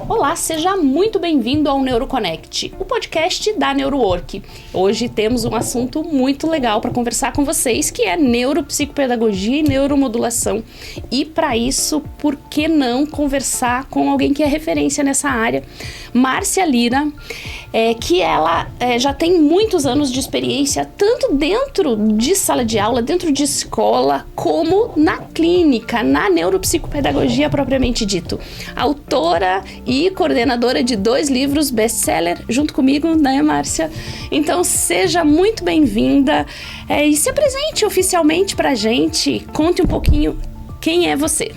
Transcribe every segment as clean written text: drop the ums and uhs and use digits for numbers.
Olá, seja muito bem-vindo ao NeuroConnect, o podcast da NeuroWork. Hoje temos um assunto muito legal para conversar com vocês, que é neuropsicopedagogia e neuromodulação. E para isso, por que não conversar com alguém que é referência nessa área? Márcia Lira, que ela já tem muitos anos de experiência, tanto dentro de sala de aula, dentro de escola, como na clínica, na neuropsicopedagogia propriamente dito. Autora e coordenadora de 2 livros best-seller, junto comigo, né, Márcia? Então, seja muito bem-vinda e se apresente oficialmente pra gente. Conte um pouquinho quem é você.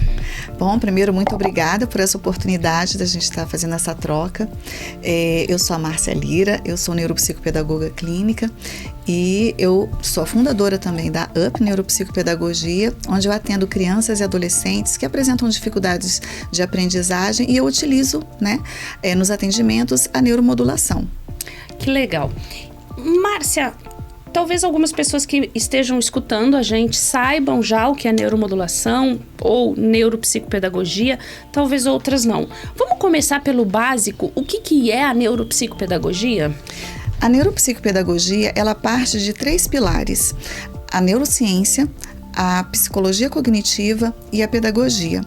Bom, primeiro, muito obrigada por essa oportunidade da gente estar fazendo essa troca. Eu sou a Márcia Lira, eu sou neuropsicopedagoga clínica e eu sou a fundadora também da UP Neuropsicopedagogia, onde eu atendo crianças e adolescentes que apresentam dificuldades de aprendizagem e eu utilizo, nos atendimentos a neuromodulação. Que legal. Márcia, talvez algumas pessoas que estejam escutando a gente saibam já o que é neuromodulação ou neuropsicopedagogia, talvez outras não. Vamos começar pelo básico. O que é a neuropsicopedagogia? A neuropsicopedagogia, ela parte de 3 pilares: a neurociência, a psicologia cognitiva e a pedagogia,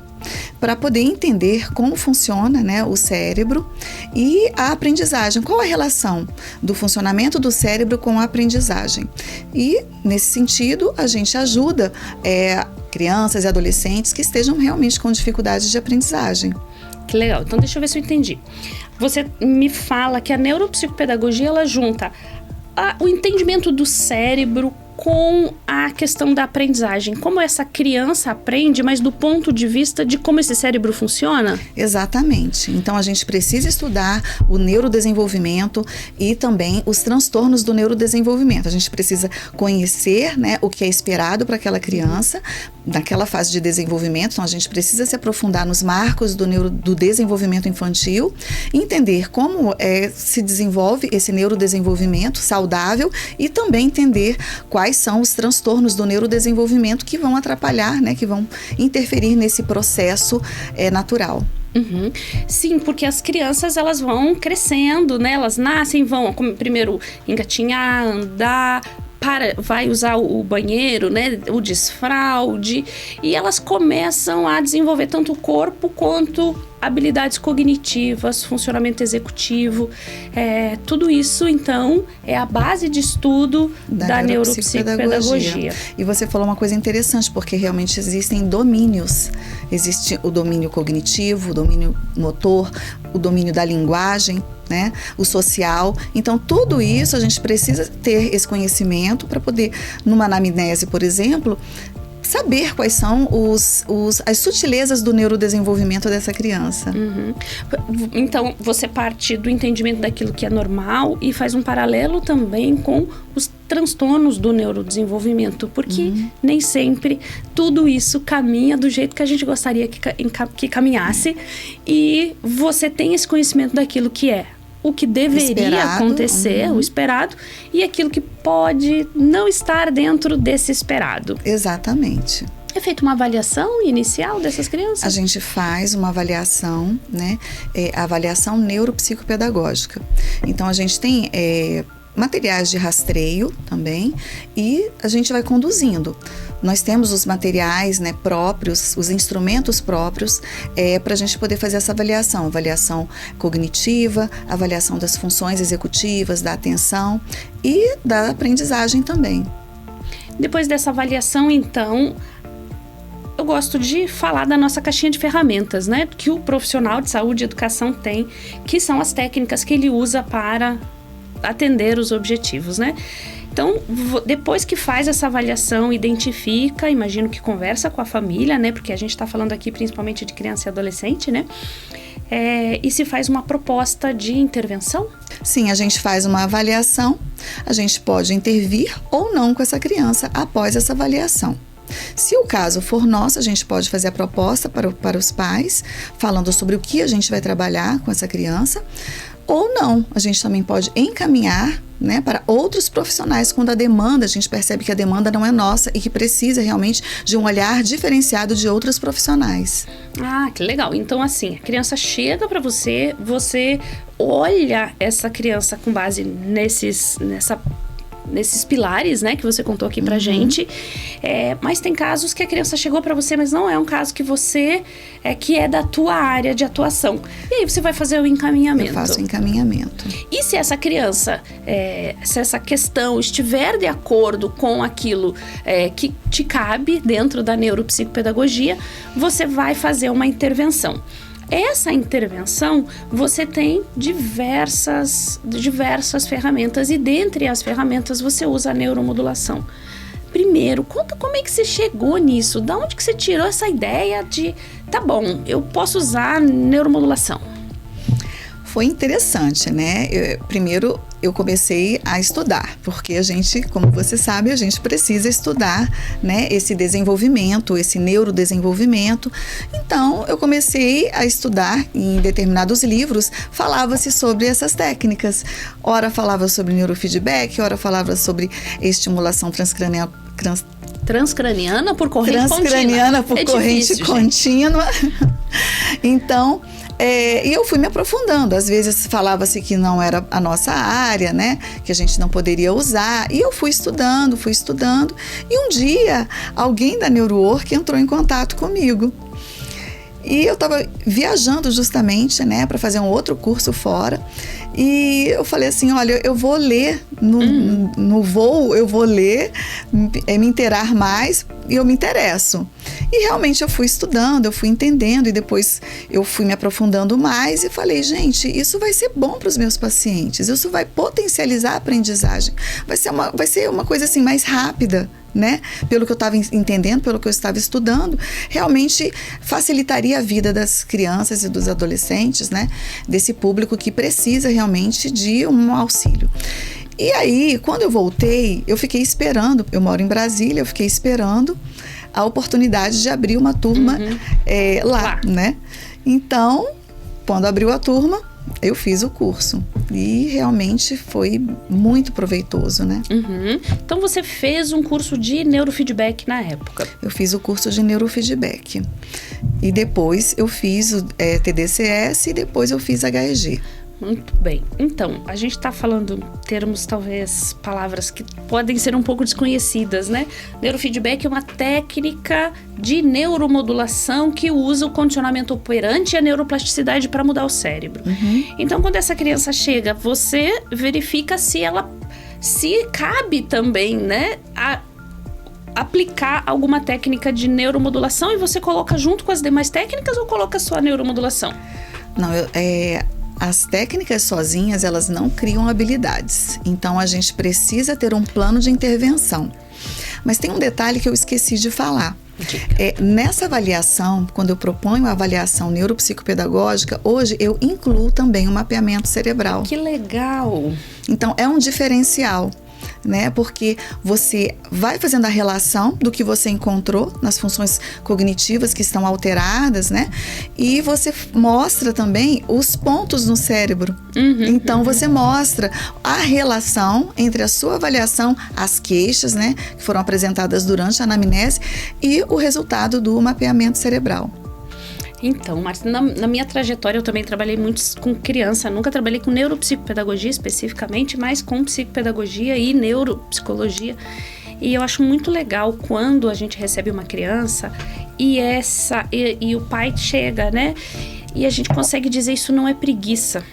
para poder entender como funciona, o cérebro e a aprendizagem. Qual a relação do funcionamento do cérebro com a aprendizagem? E, nesse sentido, a gente ajuda crianças e adolescentes que estejam realmente com dificuldades de aprendizagem. Que legal. Então, deixa eu ver se eu entendi. Você me fala que a neuropsicopedagogia, ela junta o entendimento do cérebro com a questão da aprendizagem. Como essa criança aprende, mas do ponto de vista de como esse cérebro funciona? Exatamente. Então, a gente precisa estudar o neurodesenvolvimento e também os transtornos do neurodesenvolvimento. A gente precisa conhecer, o que é esperado para aquela criança naquela fase de desenvolvimento. Então, a gente precisa se aprofundar nos marcos do desenvolvimento infantil, entender como se desenvolve esse neurodesenvolvimento saudável e também entender quais são os transtornos do neurodesenvolvimento que vão atrapalhar, que vão interferir nesse processo natural. Uhum. Sim, porque as crianças, elas vão crescendo, elas nascem, vão primeiro engatinhar, andar, vai usar o banheiro, o desfraude, e elas começam a desenvolver tanto o corpo quanto habilidades cognitivas, funcionamento executivo, tudo isso, então, é a base de estudo da neuropsicopedagogia. E você falou uma coisa interessante, porque realmente existem domínios. Existe o domínio cognitivo, o domínio motor, o domínio da linguagem, o social. Então, tudo isso a gente precisa ter esse conhecimento para poder, numa anamnese, por exemplo, saber quais são as sutilezas do neurodesenvolvimento dessa criança. Uhum. Então, você parte do entendimento daquilo que é normal e faz um paralelo também com os transtornos do neurodesenvolvimento, porque nem sempre tudo isso caminha do jeito que a gente gostaria que caminhasse, e você tem esse conhecimento daquilo que é o que deveria acontecer, o esperado, e aquilo que pode não estar dentro desse esperado. Exatamente. É feita uma avaliação inicial dessas crianças? A gente faz uma avaliação, a avaliação neuropsicopedagógica. Então, a gente tem materiais de rastreio também, e a gente vai conduzindo. Nós temos os materiais próprios, os instrumentos próprios para a gente poder fazer essa avaliação cognitiva, avaliação das funções executivas, da atenção e da aprendizagem também. Depois dessa avaliação, então, eu gosto de falar da nossa caixinha de ferramentas, que o profissional de saúde e educação tem, que são as técnicas que ele usa para atender os objetivos, Então, depois que faz essa avaliação, identifica, imagino que conversa com a família, porque a gente está falando aqui principalmente de criança e adolescente, e se faz uma proposta de intervenção? Sim, a gente faz uma avaliação, a gente pode intervir ou não com essa criança após essa avaliação. Se o caso for nosso, a gente pode fazer a proposta para os pais, falando sobre o que a gente vai trabalhar com essa criança. ou não. A gente também pode encaminhar, né, para outros profissionais quando a demanda, a gente percebe que a demanda não é nossa e que precisa realmente de um olhar diferenciado de outros profissionais. Ah, que legal. Então, assim, a criança chega para você, você olha essa criança com base nesses pilares, né, que você contou aqui pra gente. Mas tem casos que a criança chegou pra você, mas não é um caso que você que é da tua área de atuação. E aí você vai fazer o encaminhamento. Eu faço o encaminhamento. E se essa criança, se essa questão estiver de acordo com aquilo que te cabe dentro da neuropsicopedagogia, você vai fazer uma intervenção. Essa intervenção, você tem diversas ferramentas e dentre as ferramentas você usa a neuromodulação. Primeiro, conta como é que você chegou nisso, da onde que você tirou essa ideia de, tá bom, eu posso usar neuromodulação? Foi interessante, né? Primeiro, eu comecei a estudar, porque a gente, como você sabe, a gente precisa estudar, né, esse desenvolvimento, esse neurodesenvolvimento. Então, eu comecei a estudar em determinados livros, falava-se sobre essas técnicas. Ora falava sobre neurofeedback, ora falava sobre estimulação transcraniana por corrente contínua. Transcraniana por corrente contínua. Então, e eu fui me aprofundando. Às vezes falava-se que não era a nossa área, né? Que a gente não poderia usar. E eu fui estudando. E um dia, alguém da NeuroWork entrou em contato comigo. E eu estava viajando justamente, né, para fazer um outro curso fora. E eu falei assim, olha, eu vou ler no voo, eu vou ler, me inteirar mais e eu me interesso. E realmente eu fui estudando, eu fui entendendo e depois eu fui me aprofundando mais e falei, gente, isso vai ser bom para os meus pacientes, isso vai potencializar a aprendizagem, vai ser uma coisa assim mais rápida, né? Pelo que eu estava entendendo, pelo que eu estava estudando, realmente facilitaria a vida das crianças e dos adolescentes, né? Desse público que precisa realmente de um auxílio. E aí, quando eu voltei, eu fiquei esperando, eu moro em Brasília, eu fiquei esperando a oportunidade de abrir uma turma lá, né? Então, quando abriu a turma, eu fiz o curso e realmente foi muito proveitoso, né? Então você fez um curso de neurofeedback na época? Eu fiz o curso de neurofeedback e depois eu fiz o TDCS e depois eu fiz HEG. Muito bem. Então, a gente está falando termos, talvez, palavras que podem ser um pouco desconhecidas, né? Neurofeedback é uma técnica de neuromodulação que usa o condicionamento operante e a neuroplasticidade para mudar o cérebro. Então, quando essa criança chega, você verifica se cabe também, né, aplicar alguma técnica de neuromodulação e você coloca junto com as demais técnicas ou coloca só a neuromodulação? Não, as técnicas sozinhas, elas não criam habilidades. Então, a gente precisa ter um plano de intervenção. Mas tem um detalhe que eu esqueci de falar. Nessa avaliação, quando eu proponho a avaliação neuropsicopedagógica, hoje eu incluo também o mapeamento cerebral. Que legal! Então, é um diferencial, né? Porque você vai fazendo a relação do que você encontrou nas funções cognitivas que estão alteradas, né? E você mostra também os pontos no cérebro. Então, você mostra a relação entre a sua avaliação, as queixas, né? Que foram apresentadas durante a anamnese e o resultado do mapeamento cerebral. Então, Márcia, na minha trajetória eu também trabalhei muito com criança, nunca trabalhei com neuropsicopedagogia especificamente, mas com psicopedagogia e neuropsicologia. E eu acho muito legal quando a gente recebe uma criança e o pai chega, né? E a gente consegue dizer, isso não é preguiça,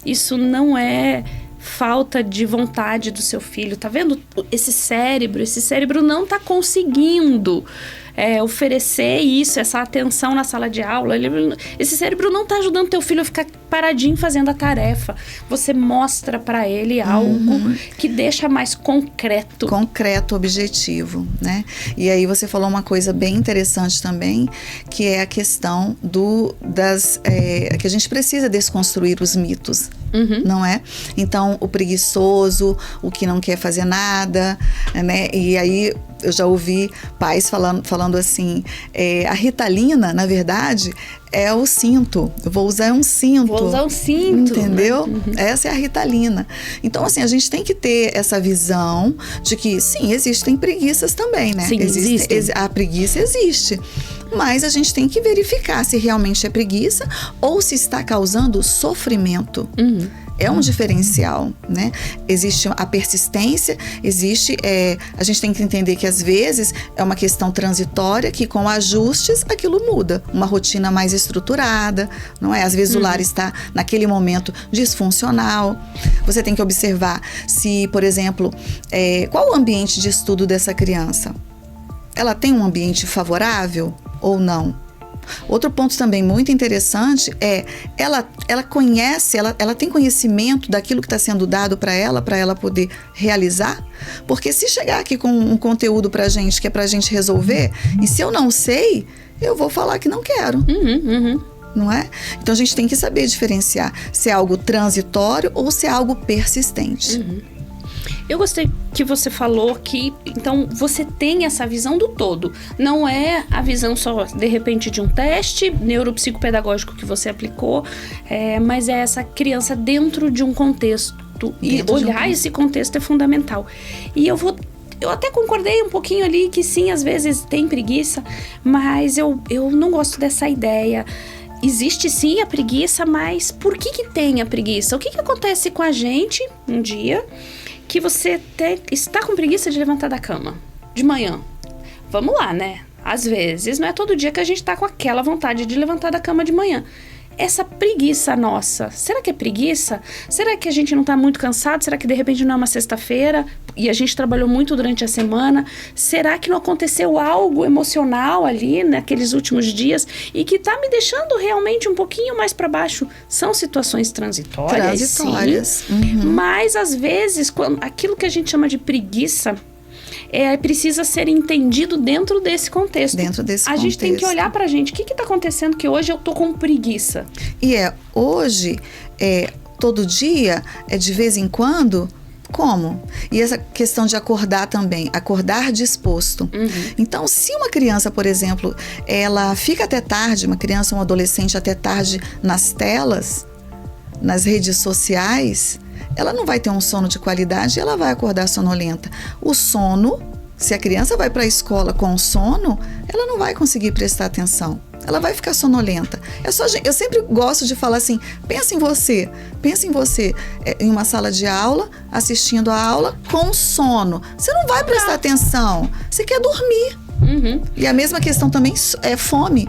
isso não é falta de vontade do seu filho, tá vendo? Esse cérebro não tá conseguindo oferecer isso, essa atenção na sala de aula. Esse cérebro não tá ajudando teu filho a ficar paradinho fazendo a tarefa. Você mostra para ele algo que deixa mais concreto. Concreto, objetivo, né? E aí você falou uma coisa bem interessante também, que é a questão que a gente precisa desconstruir os mitos, não é? Então, o preguiçoso, o que não quer fazer nada, né? E aí Eu já ouvi pais falando assim, a Ritalina, na verdade, é o cinto. Eu vou usar um cinto. Vou usar um cinto. Entendeu? Né? Essa é a Ritalina. Então, assim, a gente tem que ter essa visão de que, sim, existem preguiças também, né? Sim, existem. A preguiça existe. Mas a gente tem que verificar se realmente é preguiça ou se está causando sofrimento. É um diferencial, né? Existe a persistência, a gente tem que entender que às vezes é uma questão transitória, que com ajustes aquilo muda. Uma rotina mais estruturada, não é? Às vezes o lar está naquele momento disfuncional. Você tem que observar se, por exemplo, qual o ambiente de estudo dessa criança? Ela tem um ambiente favorável ou não? Outro ponto também muito interessante é ela conhece, ela tem conhecimento daquilo que está sendo dado para ela poder realizar. Porque se chegar aqui com um conteúdo para gente que é para a gente resolver, e se eu não sei, eu vou falar que não quero. Não é? Então a gente tem que saber diferenciar se é algo transitório ou se é algo persistente. Eu gostei que você falou que, então, você tem essa visão do todo. Não é a visão só, de repente, de um teste neuropsicopedagógico que você aplicou, mas é essa criança dentro de um contexto. E olhar esse contexto é fundamental. E eu até concordei um pouquinho ali que sim, às vezes tem preguiça, mas eu não gosto dessa ideia. Existe sim a preguiça, mas por que tem a preguiça? O que acontece com a gente um dia que você está com preguiça de levantar da cama de manhã? Vamos lá, né? Às vezes, não é todo dia que a gente tá com aquela vontade de levantar da cama de manhã. Essa preguiça nossa, será que é preguiça? Será que a gente não tá muito cansado? Será que de repente não é uma sexta-feira e a gente trabalhou muito durante a semana? Será que não aconteceu algo emocional ali naqueles últimos dias e que tá me deixando realmente um pouquinho mais para baixo? São situações transitórias, sim, mas às vezes aquilo que a gente chama de preguiça precisa ser entendido dentro desse contexto. A gente tem que olhar pra gente. O que tá acontecendo que hoje eu tô com preguiça? E hoje, todo dia, de vez em quando, como? E essa questão de acordar também, acordar disposto. Então, se uma criança, por exemplo, ela fica até tarde, uma criança, um adolescente até tarde nas telas, nas redes sociais, ela não vai ter um sono de qualidade e ela vai acordar sonolenta. O sono, se a criança vai para a escola com sono, ela não vai conseguir prestar atenção. Ela vai ficar sonolenta. Eu sempre gosto de falar assim, pensa em você em uma sala de aula, assistindo a aula com sono. Você não vai prestar atenção, você quer dormir. E a mesma questão também é fome.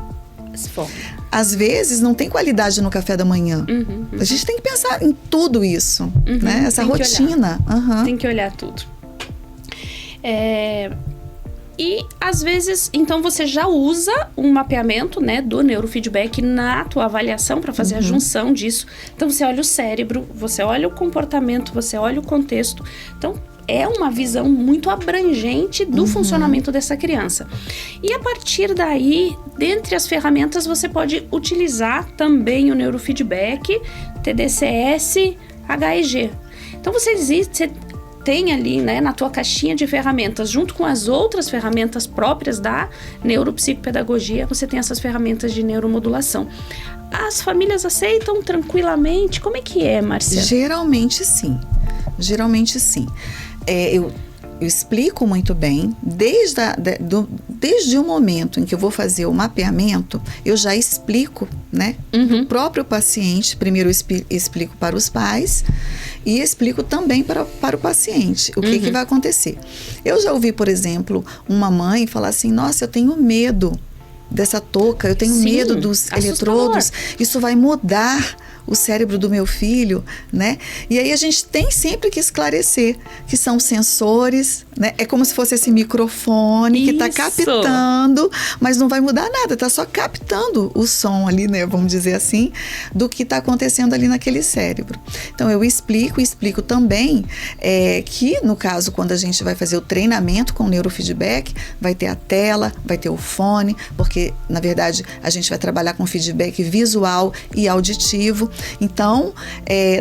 Às vezes não tem qualidade no café da manhã. A gente tem que pensar em tudo isso, né? Essa rotina. Tem que olhar tudo. E às vezes, então você já usa um mapeamento, né, do neurofeedback na tua avaliação para fazer a junção disso. Então você olha o cérebro, você olha o comportamento, você olha o contexto. Então é uma visão muito abrangente do funcionamento dessa criança. E a partir daí, dentre as ferramentas, você pode utilizar também o neurofeedback, TDCS, HEG. Então você tem ali, né, na tua caixinha de ferramentas, junto com as outras ferramentas próprias da neuropsicopedagogia, você tem essas ferramentas de neuromodulação. As famílias aceitam tranquilamente? Como é que é, Márcia? Geralmente sim. Eu explico muito bem, desde o momento em que eu vou fazer o mapeamento, eu já explico, né, o próprio paciente. Primeiro eu explico para os pais e explico também para o paciente o que vai acontecer. Eu já ouvi, por exemplo, uma mãe falar assim, nossa, eu tenho medo dessa touca, eu tenho medo dos eletrodos, isso vai mudar o cérebro do meu filho, né? E aí a gente tem sempre que esclarecer que são sensores, né? É como se fosse esse microfone que está captando, mas não vai mudar nada, está só captando o som ali, né? Vamos dizer assim, do que está acontecendo ali naquele cérebro. Então eu explico também que, no caso, quando a gente vai fazer o treinamento com o neurofeedback, vai ter a tela, vai ter o fone, porque, na verdade, a gente vai trabalhar com feedback visual e auditivo. Então,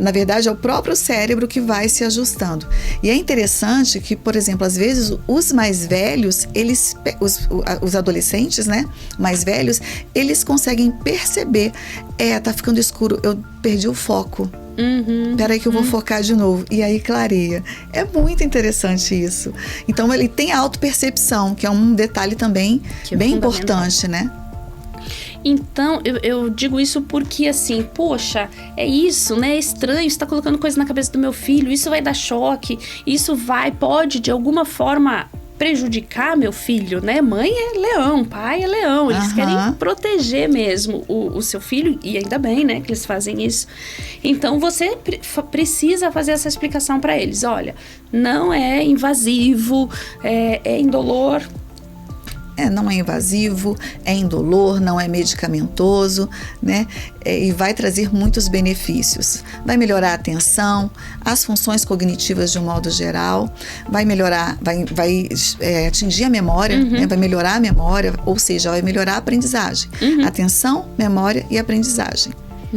na verdade, é o próprio cérebro que vai se ajustando. E é interessante que, por exemplo, às vezes os mais velhos, os adolescentes, né, mais velhos, eles conseguem perceber, tá ficando escuro, eu perdi o foco. Peraí que eu vou focar de novo. E aí clareia. É muito interessante isso. Então ele tem a autopercepção, que é um detalhe também bem importante, né? Então, eu digo isso porque, assim, poxa, é isso, né? É estranho, você tá colocando coisa na cabeça do meu filho, isso vai dar choque, isso pode, de alguma forma, prejudicar meu filho, né? Mãe é leão, pai é leão, eles querem proteger mesmo o seu filho, e ainda bem, né, que eles fazem isso. Então, você precisa fazer essa explicação para eles. Olha, não é invasivo, é indolor. Não é invasivo, é indolor, não é medicamentoso, né? E vai trazer muitos benefícios. Vai melhorar a atenção, as funções cognitivas de um modo geral, vai melhorar, vai atingir a memória, né? Vai melhorar a memória, ou seja, vai melhorar a aprendizagem. Atenção, memória e aprendizagem.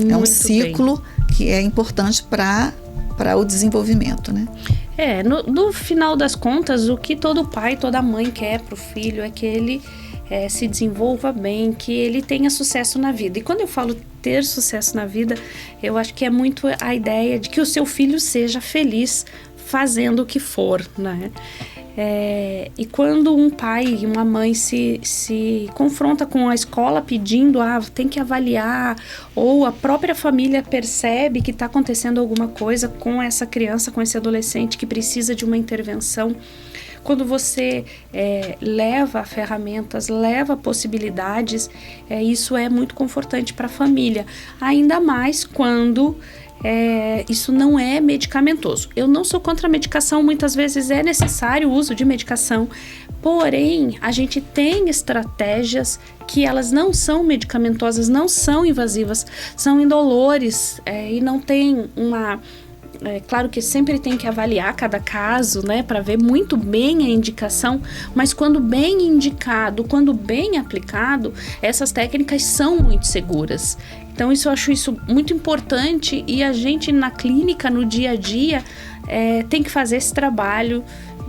É um ciclo que é importante para o desenvolvimento, né? No final das contas, o que todo pai, toda mãe quer pro filho é que ele se desenvolva bem, que ele tenha sucesso na vida. E quando eu falo ter sucesso na vida, eu acho que é muito a ideia de que o seu filho seja feliz fazendo o que for, né? E quando um pai e uma mãe se confronta com a escola pedindo, tem que avaliar, ou a própria família percebe que está acontecendo alguma coisa com essa criança, com esse adolescente que precisa de uma intervenção, quando você leva ferramentas, leva possibilidades, isso é muito confortante para a família, ainda mais quando isso não é medicamentoso. Eu não sou contra a medicação, muitas vezes é necessário o uso de medicação, porém, a gente tem estratégias que elas não são medicamentosas, não são invasivas, são indolores, e não tem uma... claro que sempre tem que avaliar cada caso, né, para ver muito bem a indicação, mas quando bem indicado, quando bem aplicado, essas técnicas são muito seguras. Então, eu acho isso muito importante, e a gente na clínica, no dia a dia, tem que fazer esse trabalho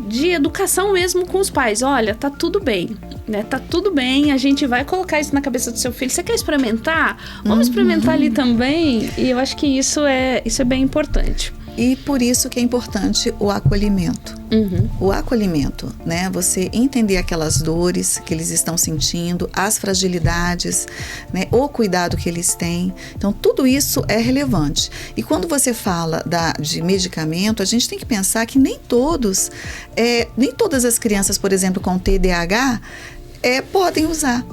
de educação mesmo com os pais. Olha, tá tudo bem, né? Tá tudo bem, a gente vai colocar isso na cabeça do seu filho. Você quer experimentar? Vamos experimentar ali também. E eu acho que isso é bem importante. E por isso que é importante o acolhimento. O acolhimento, né? Você entender aquelas dores que eles estão sentindo, as fragilidades, né? O cuidado que eles têm. Então, tudo isso é relevante. E quando você fala de medicamento, a gente tem que pensar que nem todas as crianças, por exemplo, com TDAH, podem usar.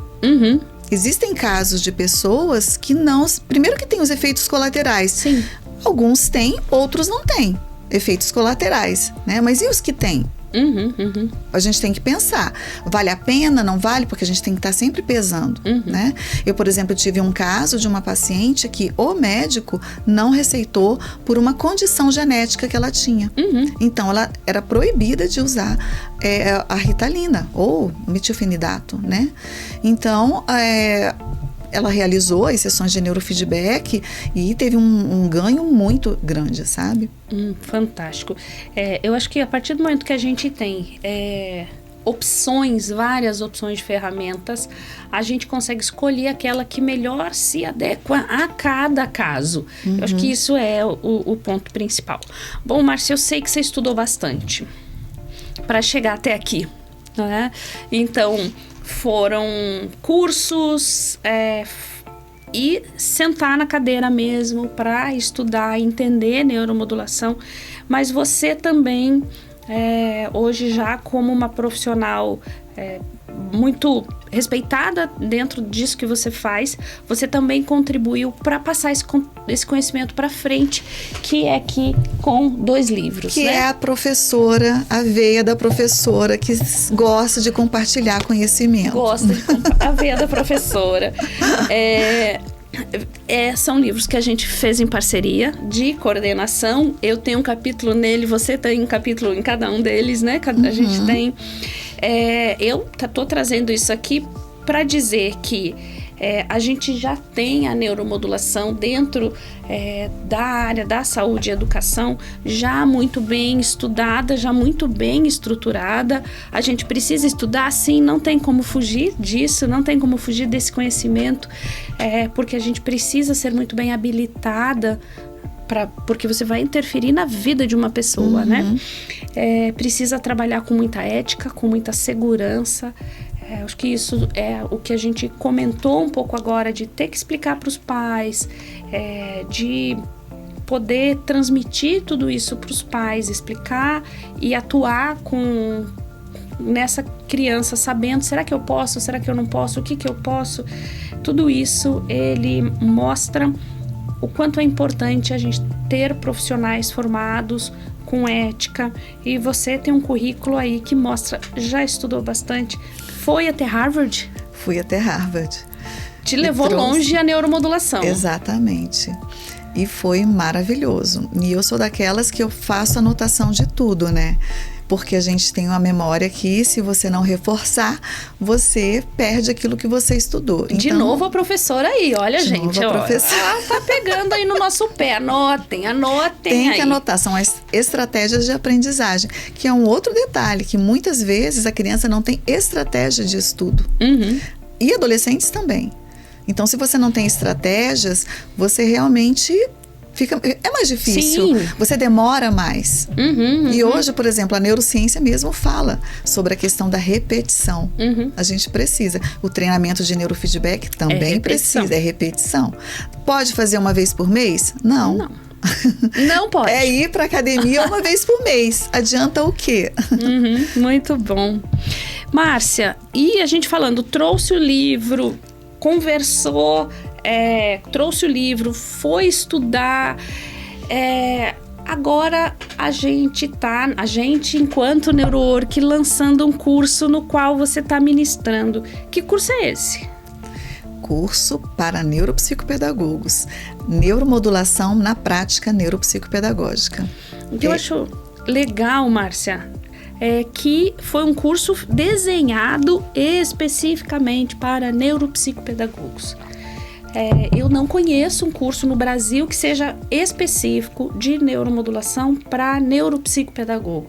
Existem casos de pessoas que não... Primeiro que tem os efeitos colaterais. Sim. Alguns têm, outros não têm efeitos colaterais, né? Mas e os que têm? A gente tem que pensar, vale a pena, não vale? Porque a gente tem que estar sempre pesando, né? Eu, por exemplo, tive um caso de uma paciente que o médico não receitou por uma condição genética que ela tinha. Então, ela era proibida de usar a Ritalina ou metilfenidato, né? Então, ela realizou as sessões de neurofeedback e teve um ganho muito grande, sabe? Fantástico. Eu acho que a partir do momento que a gente tem várias opções de ferramentas, a gente consegue escolher aquela que melhor se adequa a cada caso. Eu acho que isso é o ponto principal. Bom, Márcia, eu sei que você estudou bastante para chegar até aqui, né? Então... foram cursos e sentar na cadeira mesmo para estudar, entender neuromodulação, mas você também, hoje já como uma profissional muito respeitada dentro disso que você faz, você também contribuiu para passar esse conhecimento para frente, que é aqui com 2 livros. Que né? É a professora, a veia da professora que gosta de compartilhar conhecimento. A veia da professora. São livros que a gente fez em parceria de coordenação. Eu tenho um capítulo nele, você tem um capítulo em cada um deles, né? A gente tem. Eu tô trazendo isso aqui para dizer que A gente já tem a neuromodulação dentro da área da saúde e educação já muito bem estudada, já muito bem estruturada. A gente precisa estudar, sim, não tem como fugir disso, não tem como fugir desse conhecimento, porque a gente precisa ser muito bem habilitada, porque você vai interferir na vida de uma pessoa, né? Precisa trabalhar com muita ética, com muita segurança. Acho que isso é o que a gente comentou um pouco agora, de ter que explicar para os pais, de poder transmitir tudo isso para os pais, explicar e atuar nessa criança, sabendo, será que eu posso, será que eu não posso, o que eu posso? Tudo isso ele mostra o quanto é importante a gente ter profissionais formados com ética, e você tem um currículo aí que mostra, já estudou bastante, foi até Harvard? Fui até Harvard. Te levou longe a neuromodulação. Exatamente. E foi maravilhoso. E eu sou daquelas que eu faço anotação de tudo, né? Porque a gente tem uma memória que, se você não reforçar, você perde aquilo que você estudou. De então, novo a professora aí, olha, gente. Novo a professora. Ela tá pegando aí no nosso pé. Anotem Tem aí. que anotar, são as estratégias de aprendizagem, que é um outro detalhe, que muitas vezes a criança não tem estratégia de estudo. E adolescentes também. Então, se você não tem estratégias, você realmente é mais difícil. Sim. Você demora mais. E hoje, por exemplo, a neurociência mesmo fala sobre a questão da repetição. A gente precisa. O treinamento de neurofeedback também precisa. É repetição. Pode fazer uma vez por mês? Não. Não pode. É ir para academia uma vez por mês. Adianta o quê? Muito bom. Márcia, e a gente falando, trouxe o livro, conversou, trouxe o livro, foi estudar. Agora a gente enquanto NeuroWork, lançando um curso no qual você está ministrando. Que curso é esse? Curso para neuropsicopedagogos. Neuromodulação na prática neuropsicopedagógica. O que eu acho legal, Márcia, é que foi um curso desenhado especificamente para neuropsicopedagogos. Eu não conheço um curso no Brasil que seja específico de neuromodulação para neuropsicopedagogo.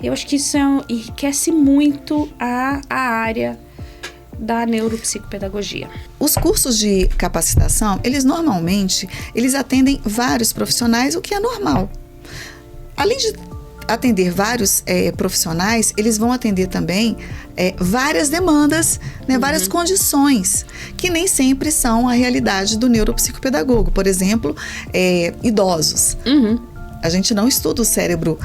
Eu acho que isso enriquece muito a área da neuropsicopedagogia. Os cursos de capacitação, eles normalmente atendem vários profissionais, o que é normal. Além de atender vários profissionais, eles vão atender também várias demandas, né, várias condições, que nem sempre são a realidade do neuropsicopedagogo. Por exemplo, idosos. A gente não estuda o cérebro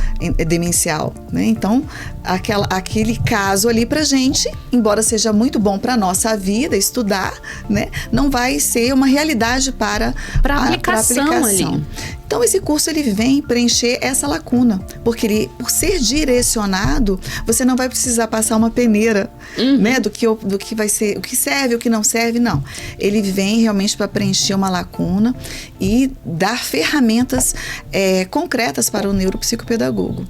demencial, né? Então, aquele caso ali pra gente, embora seja muito bom pra nossa vida estudar, né? Não vai ser uma realidade para aplicação. Ali. Então, esse curso ele vem preencher essa lacuna, porque ele, por ser direcionado, você não vai precisar passar uma peneira, né? Do que vai ser, o que serve, o que não serve, não. Ele vem realmente para preencher uma lacuna e dar ferramentas concretas para o neuropsicopedagogo.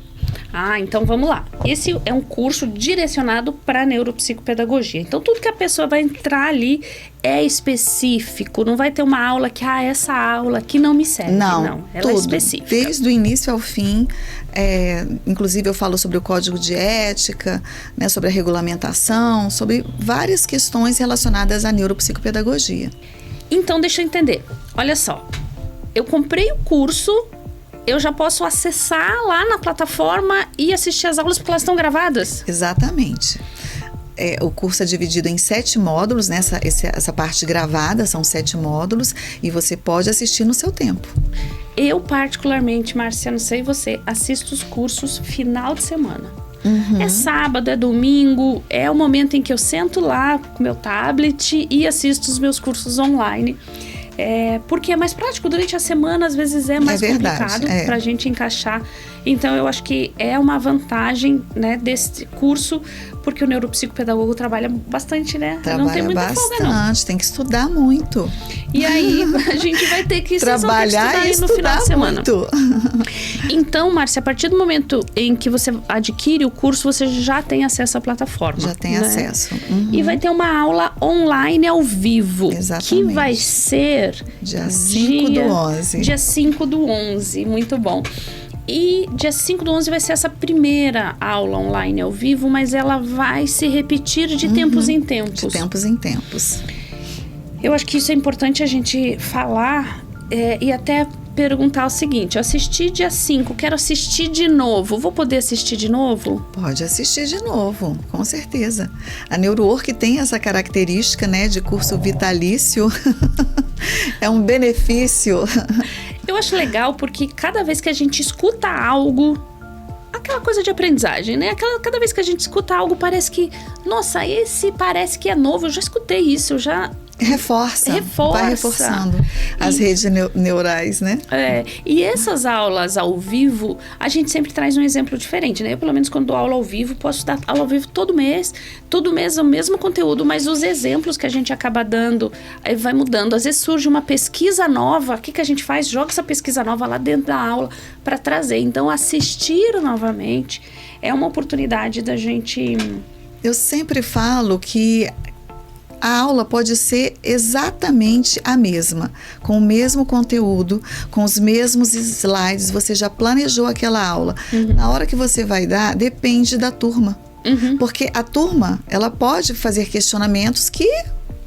Então vamos lá. Esse é um curso direcionado para neuropsicopedagogia. Então tudo que a pessoa vai entrar ali é específico. Não vai ter uma aula que, essa aula aqui não me serve. Não, ela tudo, é específica. Desde o início ao fim. Inclusive eu falo sobre o código de ética, né, sobre a regulamentação, sobre várias questões relacionadas à neuropsicopedagogia. Então deixa eu entender. Olha só, eu comprei o curso, eu já posso acessar lá na plataforma e assistir as aulas porque elas estão gravadas? Exatamente. O curso é dividido em 7 módulos, né? Essa parte gravada são 7 módulos e você pode assistir no seu tempo. Eu particularmente, Márcia, não sei você, assisto os cursos final de semana. É sábado, é domingo, é o momento em que eu sento lá com meu tablet e assisto os meus cursos online. Porque é mais prático. Durante a semana, às vezes, é mais complicado para a gente encaixar. Então, eu acho que é uma vantagem, né, desse curso, porque o neuropsicopedagogo trabalha bastante, né? Trabalha não tem muita bastante, folga, não. Tem que estudar muito. E aí, a gente vai ter que trabalhar e no final de semana. Muito. Então, Márcia, a partir do momento em que você adquire o curso, você já tem acesso à plataforma. Já tem acesso. E vai ter uma aula online ao vivo. Exatamente. Que vai ser dia 5 do 11. Dia 5 do 11, muito bom. E dia 5 do 11 vai ser essa primeira aula online ao vivo, mas ela vai se repetir de tempos em tempos. De tempos em tempos. Eu acho que isso é importante a gente falar e até perguntar o seguinte: eu assisti dia 5, quero assistir de novo. Vou poder assistir de novo? Pode assistir de novo, com certeza. A NeuroWork tem essa característica, né, de curso vitalício. É um benefício. Eu acho legal porque cada vez que a gente escuta algo, aquela coisa de aprendizagem, né? Cada vez que a gente escuta algo, parece que, nossa, esse parece que é novo, eu já escutei isso, eu já... Reforça. Vai reforçando as redes neurais, né? E essas aulas ao vivo, a gente sempre traz um exemplo diferente, né? Eu, pelo menos, quando dou aula ao vivo, posso dar aula ao vivo todo mês é o mesmo conteúdo, mas os exemplos que a gente acaba dando vai mudando. Às vezes surge uma pesquisa nova, o que a gente faz? Joga essa pesquisa nova lá dentro da aula para trazer. Então, assistir novamente é uma oportunidade da gente... Eu sempre falo que a aula pode ser exatamente a mesma, com o mesmo conteúdo, com os mesmos slides, você já planejou aquela aula. Na hora que você vai dar, depende da turma. Porque a turma, ela pode fazer questionamentos que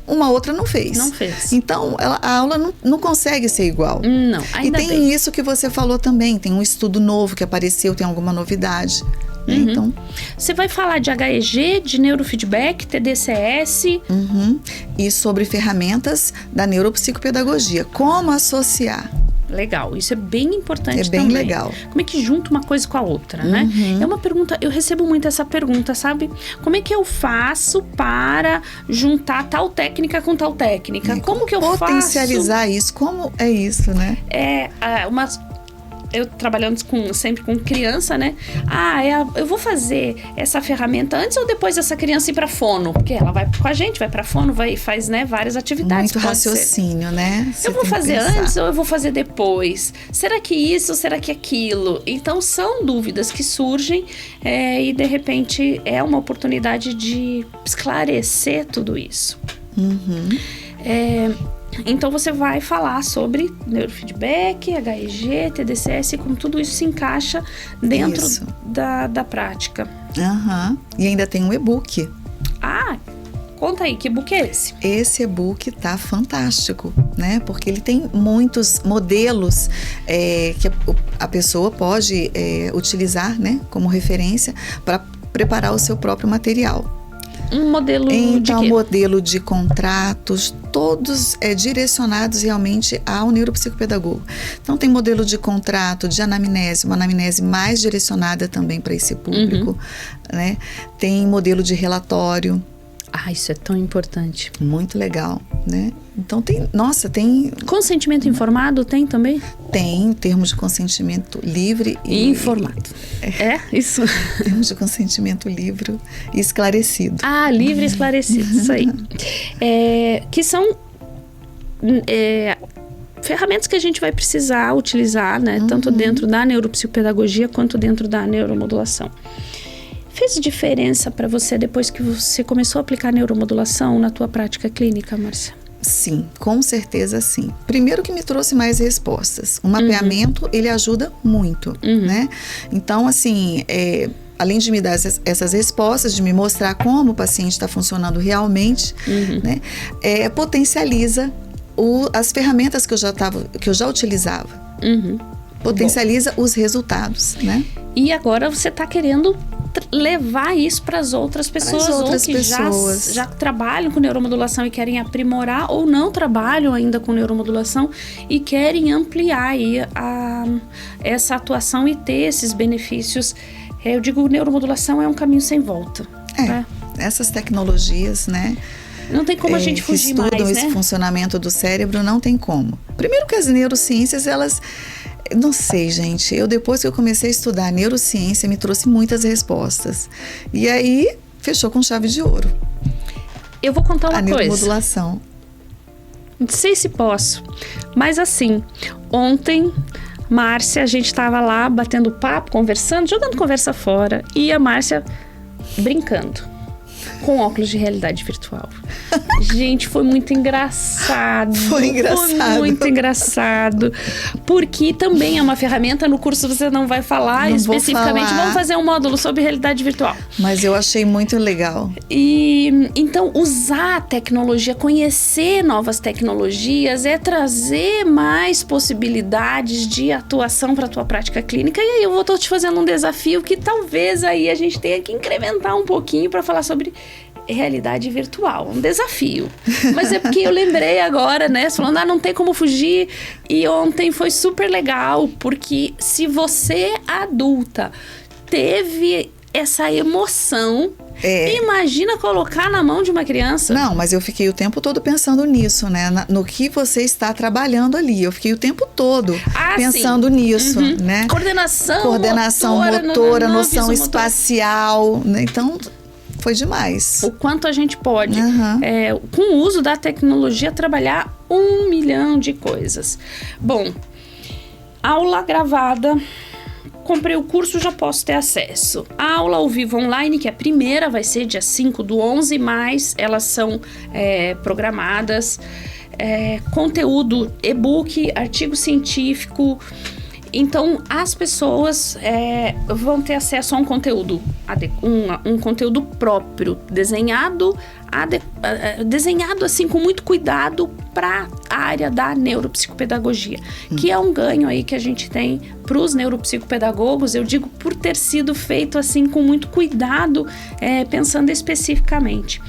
uma outra não fez. Não fez. Então, a aula não consegue ser igual. Não, ainda bem. E tem isso que você falou também, tem um estudo novo que apareceu, tem alguma novidade. Então, você vai falar de HEG, de neurofeedback, TDCS. E sobre ferramentas da neuropsicopedagogia. Como associar. Legal, isso é bem importante também. É bem legal. Como é que junta uma coisa com a outra, né? É uma pergunta, eu recebo muito essa pergunta, sabe? Como é que eu faço para juntar tal técnica com tal técnica? Como que eu faço? Potencializar isso, como é isso, né? Eu trabalhando sempre com criança, né? Eu vou fazer essa ferramenta antes ou depois dessa criança ir pra fono? Porque ela vai com a gente, vai pra fono, faz, né, várias atividades. Muito raciocínio, né? Eu vou fazer antes ou eu vou fazer depois? Será que isso ou será que aquilo? Então, são dúvidas que surgem e, de repente, é uma oportunidade de esclarecer tudo isso. Então, você vai falar sobre neurofeedback, HEG, TDCS, como tudo isso se encaixa dentro da prática. E ainda tem um e-book. Conta aí, que e-book é esse? Esse e-book tá fantástico, né? Porque ele tem muitos modelos que a pessoa pode utilizar, né, como referência para preparar o seu próprio material. Um modelo de quê? Então, modelo de contratos, todos direcionados realmente ao neuropsicopedagogo. Então, tem modelo de contrato, de anamnese, uma anamnese mais direcionada também para esse público, né? Tem modelo de relatório. Isso é tão importante. Muito legal, né? Então, tem... Consentimento informado tem também? Tem termos de consentimento livre e... informado. Isso? Termos de consentimento livre e esclarecido. Livre e esclarecido, isso aí. Que são... ferramentas que a gente vai precisar utilizar, né? Tanto dentro da neuropsicopedagogia quanto dentro da neuromodulação. Fez diferença para você depois que você começou a aplicar neuromodulação na tua prática clínica, Márcia? Sim, com certeza sim. Primeiro que me trouxe mais respostas. O mapeamento, ele ajuda muito, né? Então, assim, além de me dar essas respostas, de me mostrar como o paciente está funcionando realmente, né? Potencializa as ferramentas que eu já utilizava. Potencializa os resultados, né? E agora você está querendo levar isso para as outras pessoas, já trabalham com neuromodulação e querem aprimorar, ou não trabalham ainda com neuromodulação e querem ampliar aí essa atuação e ter esses benefícios. Eu digo, neuromodulação é um caminho sem volta. Essas tecnologias, né? Não tem como a gente que fugir estudam mais, esse né? funcionamento do cérebro, não tem como. Primeiro que as neurociências, elas... Não sei, gente. Depois que eu comecei a estudar a neurociência, me trouxe muitas respostas. E aí, fechou com chave de ouro. Eu vou contar uma A coisa. neuromodulação. Não sei se posso, mas assim, ontem, Márcia, a gente estava lá batendo papo, conversando, jogando conversa fora, e a Márcia brincando com óculos de realidade virtual. Gente, foi muito engraçado. Foi engraçado. Foi muito engraçado. Porque também é uma ferramenta, no curso você não vai falar Não especificamente. vou falar. Vamos fazer um módulo sobre realidade virtual. Mas eu achei muito legal. E então usar a tecnologia, conhecer novas tecnologias é trazer mais possibilidades de atuação para a tua prática clínica. E aí eu estou te fazendo um desafio que talvez aí a gente tenha que incrementar um pouquinho para falar sobre realidade virtual, um desafio. Mas é porque eu lembrei agora, né, falando, não tem como fugir. E ontem foi super legal, porque se você adulta teve essa emoção, imagina colocar na mão de uma criança. Não, mas eu fiquei o tempo todo pensando nisso, né? No que você está trabalhando ali. Eu fiquei o tempo todo pensando nisso, né? Coordenação motora, noção espacial, né? Então, foi demais. O quanto a gente pode, com o uso da tecnologia, trabalhar 1 milhão de coisas. Bom, aula gravada. Comprei o curso, já posso ter acesso. A aula ao vivo online, que a primeira vai ser dia 5/11, mas elas são programadas. Conteúdo, e-book, artigo científico. Então, as pessoas vão ter acesso a um conteúdo, um conteúdo próprio, desenhado assim com muito cuidado para a área da neuropsicopedagogia, que é um ganho aí que a gente tem para os neuropsicopedagogos, eu digo por ter sido feito assim com muito cuidado, pensando especificamente.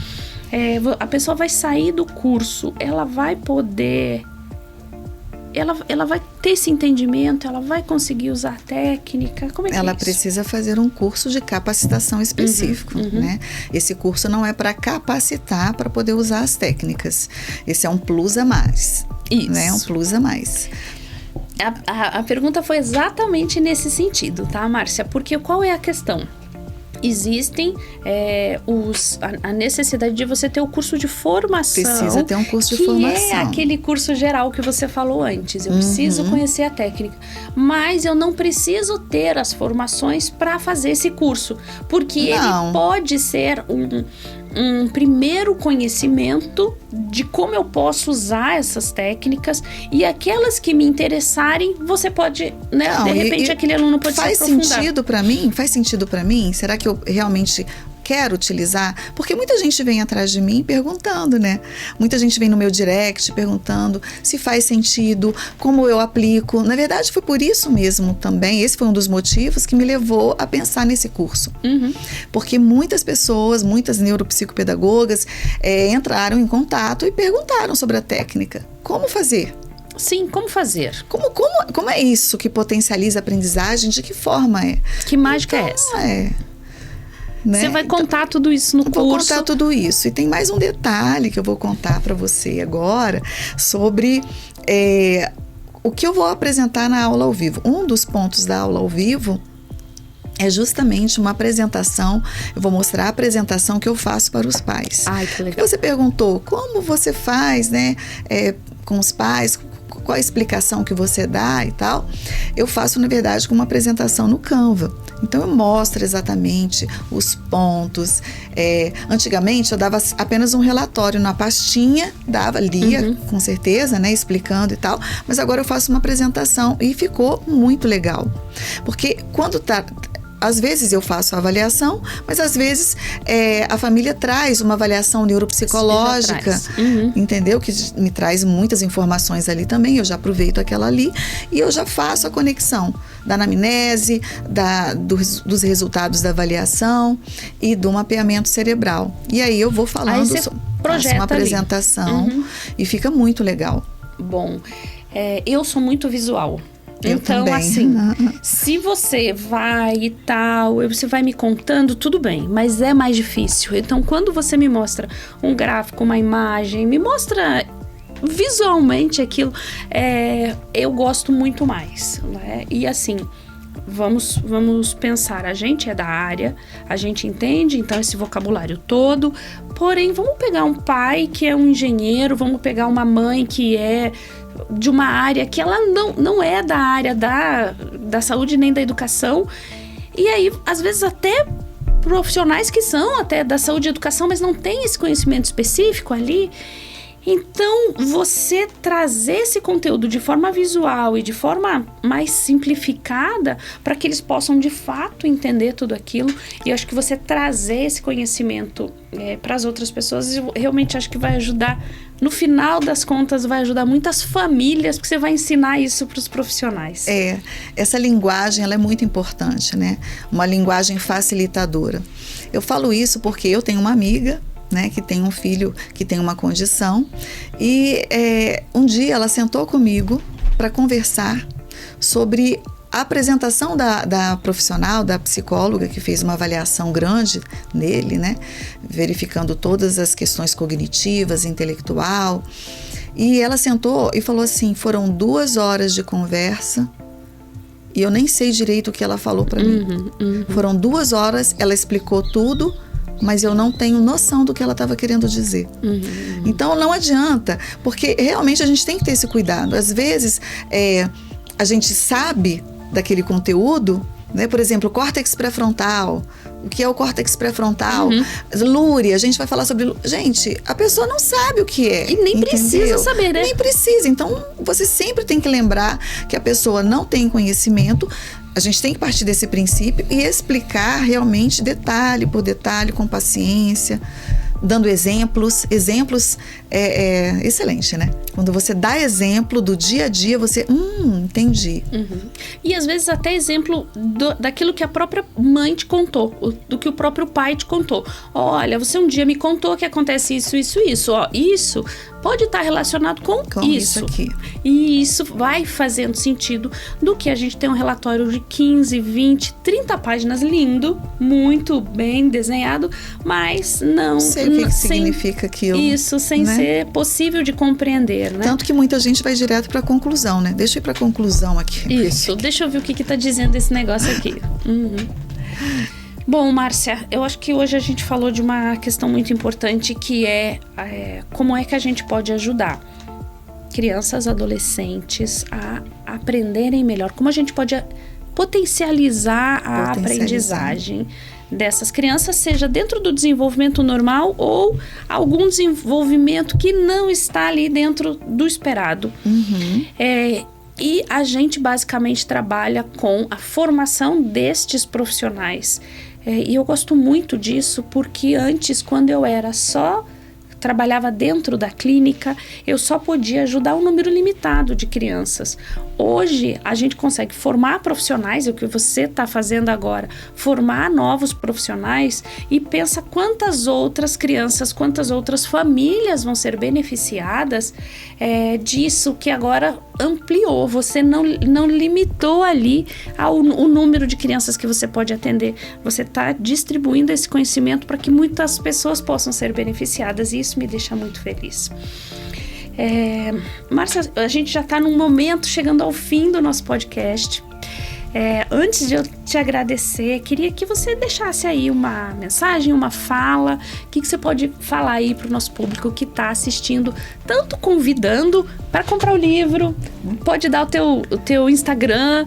A pessoa vai sair do curso, ela vai poder... Ela vai ter esse entendimento, ela vai conseguir usar a técnica, como é que ela é isso? precisa fazer um curso de capacitação específico, né? Esse curso não é para capacitar para poder usar as técnicas. Esse é um plus a mais. Isso. Né? Um plus a mais. A pergunta foi exatamente nesse sentido, tá, Márcia? Porque qual é a questão? Existem a necessidade de você ter o curso de formação. Precisa ter um curso de formação. Que é aquele curso geral que você falou antes. Eu preciso conhecer a técnica. Mas eu não preciso ter as formações para fazer esse curso. Porque ele pode ser um primeiro conhecimento de como eu posso usar essas técnicas, e aquelas que me interessarem, você pode, né, de repente aquele aluno pode se aprofundar. Faz sentido para mim? Será que eu realmente quero utilizar? Porque muita gente vem atrás de mim perguntando, né? Muita gente vem no meu direct perguntando se faz sentido, como eu aplico. Na verdade, foi por isso mesmo também, esse foi um dos motivos que me levou a pensar nesse curso. Porque muitas pessoas, muitas neuropsicopedagogas entraram em contato e perguntaram sobre a técnica. Como fazer? Sim, como fazer? Como é isso que potencializa a aprendizagem? De que forma é? Que mágica é essa? Né? Você vai contar tudo isso no curso? Vou contar tudo isso. E tem mais um detalhe que eu vou contar para você agora sobre o que eu vou apresentar na aula ao vivo. Um dos pontos da aula ao vivo é justamente uma apresentação. Eu vou mostrar a apresentação que eu faço para os pais. Ai, que legal. Você perguntou como você faz, né, com os pais, qual a explicação que você dá e tal. Eu faço, na verdade, com uma apresentação no Canva. Então, eu mostro exatamente os pontos. Antigamente, eu dava apenas um relatório na pastinha, lia, com certeza, né, explicando e tal. Mas agora eu faço uma apresentação e ficou muito legal. Porque quando às vezes eu faço a avaliação, mas às vezes a família traz uma avaliação neuropsicológica, entendeu? Que me traz muitas informações ali também, eu já aproveito aquela ali e eu já faço a conexão da anamnese, dos resultados da avaliação e do mapeamento cerebral. E aí eu vou falando, faço uma apresentação e fica muito legal. Bom, eu sou muito visual. Então, também. assim, se você vai e tal, você vai me contando, tudo bem, mas é mais difícil. Então, quando você me mostra um gráfico, uma imagem, me mostra visualmente aquilo, eu gosto muito mais, né? E assim, vamos pensar, a gente é da área, a gente entende então esse vocabulário todo, porém vamos pegar um pai que é um engenheiro, vamos pegar uma mãe que é de uma área que ela não é da área da saúde nem da educação, e aí às vezes até profissionais que são até da saúde e educação, mas não tem esse conhecimento específico ali. Então, você trazer esse conteúdo de forma visual e de forma mais simplificada para que eles possam, de fato, entender tudo aquilo. E eu acho que você trazer esse conhecimento para as outras pessoas, eu realmente acho que vai ajudar, no final das contas, vai ajudar muitas famílias, porque você vai ensinar isso para os profissionais. Essa linguagem, ela é muito importante, né? Uma linguagem facilitadora. Eu falo isso porque eu tenho uma amiga, né, que tem um filho que tem uma condição, e um dia ela sentou comigo para conversar sobre a apresentação da profissional, da psicóloga, que fez uma avaliação grande nele, né, verificando todas as questões cognitivas, intelectual, e ela sentou e falou assim, foram 2 horas de conversa, e eu nem sei direito o que ela falou para mim. Foram 2 horas, ela explicou tudo, mas eu não tenho noção do que ela estava querendo dizer. Então, não adianta, porque realmente a gente tem que ter esse cuidado. Às vezes, a gente sabe daquele conteúdo, né? Por exemplo, córtex pré-frontal. O que é o córtex pré-frontal? Lúria, a gente vai falar sobre... Gente, a pessoa não sabe o que é. E nem precisa saber, né? Nem precisa. Então, você sempre tem que lembrar que a pessoa não tem conhecimento. A gente tem que partir desse princípio e explicar realmente detalhe por detalhe, com paciência, dando exemplos. Exemplos é excelente, né? Quando você dá exemplo do dia a dia, você, entendi. E às vezes até exemplo daquilo que a própria mãe te contou, do que o próprio pai te contou. Olha, você um dia me contou que acontece isso, isso, isso. Ó, isso pode estar relacionado com isso aqui. E isso vai fazendo sentido do que a gente tem um relatório de 15, 20, 30 páginas lindo, muito bem desenhado, mas não sei o que significa aquilo. Isso, sem ser possível de compreender, né? Tanto que muita gente vai direto para a conclusão, né? Deixa eu ir para a conclusão aqui. Isso, deixa eu ver o que tá dizendo esse negócio aqui. Bom, Márcia, eu acho que hoje a gente falou de uma questão muito importante que é como é que a gente pode ajudar crianças, adolescentes a aprenderem melhor, como a gente pode potencializar a aprendizagem dessas crianças, seja dentro do desenvolvimento normal ou algum desenvolvimento que não está ali dentro do esperado. E a gente basicamente trabalha com a formação destes profissionais. E eu gosto muito disso porque antes, quando eu trabalhava dentro da clínica, eu só podia ajudar um número limitado de crianças. Hoje, a gente consegue formar profissionais, é o que você está fazendo agora, formar novos profissionais e pensa quantas outras crianças, quantas outras famílias vão ser beneficiadas disso que agora ampliou. Você não limitou ali o número de crianças que você pode atender. Você está distribuindo esse conhecimento para que muitas pessoas possam ser beneficiadas e isso me deixa muito feliz. Márcia, a gente já está num momento chegando ao fim do nosso podcast. Antes de eu te agradecer, queria que você deixasse aí uma mensagem, uma fala. O que você pode falar aí para o nosso público que está assistindo, tanto convidando para comprar o livro, pode dar o teu Instagram,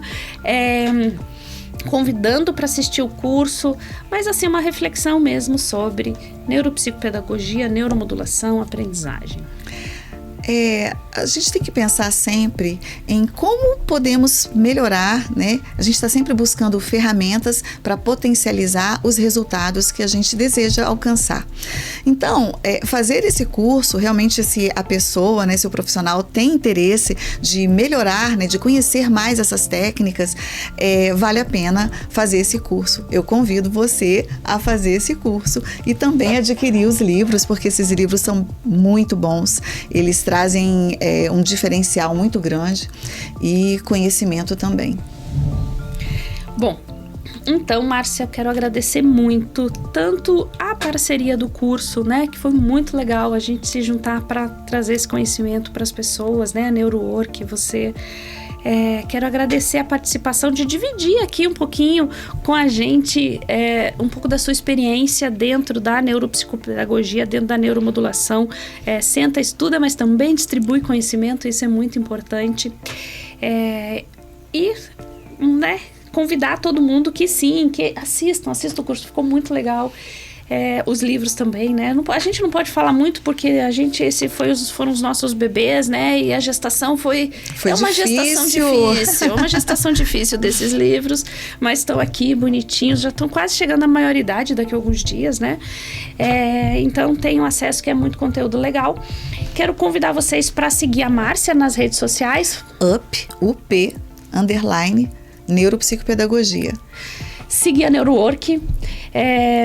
convidando para assistir o curso, mas assim, uma reflexão mesmo sobre neuropsicopedagogia, neuromodulação, aprendizagem. A gente tem que pensar sempre em como podemos melhorar, né? A gente está sempre buscando ferramentas para potencializar os resultados que a gente deseja alcançar. Então, fazer esse curso, realmente, se a pessoa, né, se o profissional tem interesse de melhorar, né, de conhecer mais essas técnicas, vale a pena fazer esse curso. Eu convido você a fazer esse curso e também adquirir os livros, porque esses livros são muito bons. Eles trazem trazem um diferencial muito grande e conhecimento também. Bom, então, Márcia, eu quero agradecer muito, tanto a parceria do curso, né, que foi muito legal a gente se juntar para trazer esse conhecimento para as pessoas, né, a NeuroWork, você... quero agradecer a participação, de dividir aqui um pouquinho com a gente um pouco da sua experiência dentro da neuropsicopedagogia, dentro da neuromodulação. Senta, estuda, mas também distribui conhecimento, isso é muito importante. Né, convidar todo mundo que sim, que assistam o curso, ficou muito legal. Os livros também, né? A gente não pode falar muito porque foram os nossos bebês, né? E a gestação foi uma gestação difícil desses livros, mas estão aqui bonitinhos, já estão quase chegando à maioridade daqui a alguns dias, né? Então tem um acesso, que é muito conteúdo legal. Quero convidar vocês para seguir a Márcia nas redes sociais. UP, neuropsicopedagogia. Seguir a NeuroWork,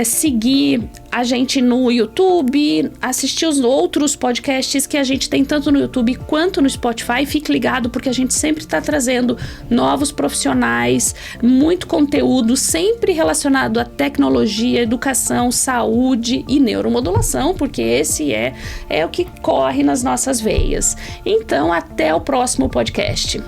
seguir a gente no YouTube, assistir os outros podcasts que a gente tem tanto no YouTube quanto no Spotify. Fique ligado, porque a gente sempre está trazendo novos profissionais, muito conteúdo, sempre relacionado à tecnologia, educação, saúde e neuromodulação, porque esse é o que corre nas nossas veias. Então, até o próximo podcast.